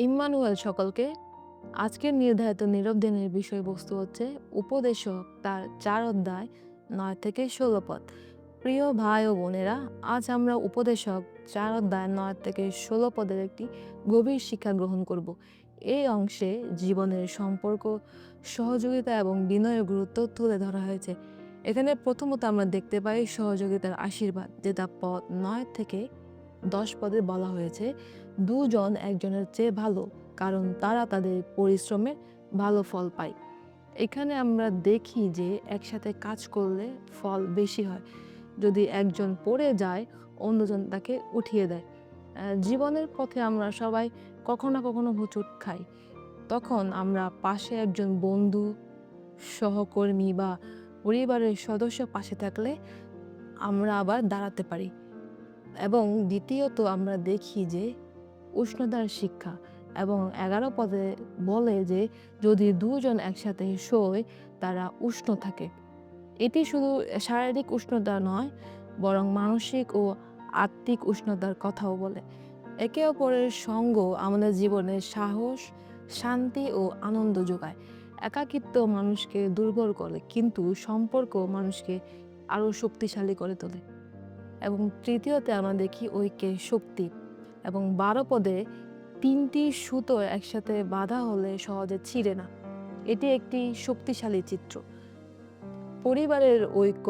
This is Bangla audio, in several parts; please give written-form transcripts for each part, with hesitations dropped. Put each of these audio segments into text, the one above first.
ইম্মানুয়েল সকলকে। আজকের নির্ধারিত নীরব দিনের বিষয়বস্তু হচ্ছে উপদেশক তার 4 অধ্যায় 9 থেকে 16 পদ। প্রিয় ভাই ও বোনেরা, আজ আমরা উপদেশক 4 অধ্যায় 9 থেকে 16 পদের একটি গভীর শিক্ষা গ্রহণ করব। এই অংশে জীবনের সম্পর্ক, সহযোগিতা এবং বিনয়ের গুরুত্ব তুলে ধরা হয়েছে। এখানে প্রথমত আমরা দেখতে পাই সহযোগিতার আশীর্বাদ, যেটা পদ 9 থেকে 10 পদে বলা হয়েছে, দুজন একজনের চেয়ে ভালো, কারণ তারা তাদের পরিশ্রমের ভালো ফল পায়। এখানে আমরা দেখি যে একসাথে কাজ করলে ফল বেশি হয়। যদি একজন পড়ে যায়, অন্যজন তাকে উঠিয়ে দেয়। জীবনের পথে আমরা সবাই কখনো না কখনো হোঁচট খাই। তখন আমরা পাশে একজন বন্ধু, সহকর্মী বা পরিবারের সদস্য পাশে থাকলে আমরা আবার দাঁড়াতে পারি। এবং দ্বিতীয়ত আমরা দেখি যে উষ্ণতার শিক্ষা এবং 11 পদে বলে যে যদি দুজন একসাথে শোয় তারা উষ্ণ থাকে। এটি শুধু শারীরিক উষ্ণতা নয়, বরং মানসিক ও আত্মিক উষ্ণতার কথাও বলে। একে অপরের সঙ্গ আমাদের জীবনে সাহস, শান্তি ও আনন্দ যোগায়। একাকিত্ব মানুষকে দুর্বল করে, কিন্তু সম্পর্ক মানুষকে আরো শক্তিশালী করে তোলে। এবং তৃতীয়তে আমরা দেখি ঐক্যের শক্তি। এবং 12 পদে 3টি সুতো একসাথে বাঁধা হলে সহজে ছিঁড়ে না। এটি একটি শক্তিশালী চিত্র। পরিবারের ঐক্য,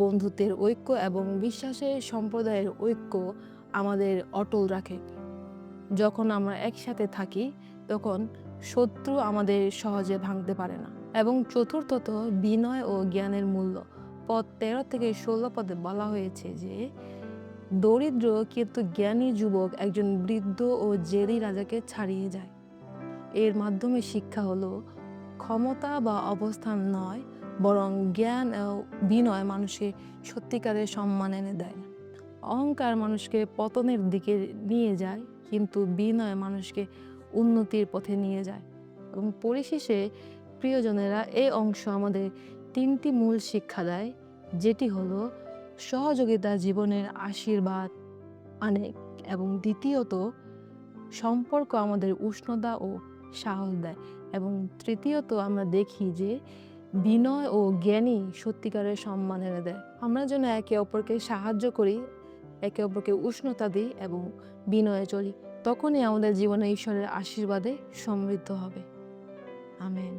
বন্ধুত্বের ঐক্য এবং বিশ্বাসের সম্প্রদায়ের ঐক্য আমাদের অটল রাখে। যখন আমরা একসাথে থাকি, তখন শত্রু আমাদের সহজে ভাঙতে পারে না। এবং চতুর্থত বিনয় ও জ্ঞানের মূল্য। পদ 13 থেকে 16 পদে বলা হয়েছে যে দরিদ্র কিন্তু জ্ঞানী যুবক একজন বৃদ্ধ ও জেদি রাজাকে ছাড়িয়ে যায়। এর মাধ্যমে শিক্ষা হলো ক্ষমতা বা অবস্থান নয়, বরং জ্ঞান ও বিনয় মানুষকে সত্যিকারের সম্মান এনে দেয়। অহংকার মানুষকে পতনের দিকে নিয়ে যায়, কিন্তু বিনয় মানুষকে উন্নতির পথে নিয়ে যায়। এবং পরিশেষে প্রিয়জনেরা, এই অংশ আমাদের 3টি মূল শিক্ষা দেয়, যেটি হলো সহযোগিতা জীবনের আশীর্বাদ আনে, এবং দ্বিতীয়ত সম্পর্ক আমাদের উষ্ণতা ও সাহস দেয়, এবং তৃতীয়ত আমরা দেখি যে বিনয় ও জ্ঞানই সত্যিকারের সম্মান এনে দেয়। আমরা যেন একে অপরকে সাহায্য করি, একে অপরকে উষ্ণতা দিই এবং বিনয়ে চলি। তখনই আমাদের জীবনে ঈশ্বরের আশীর্বাদে সমৃদ্ধ হবে। আমেন।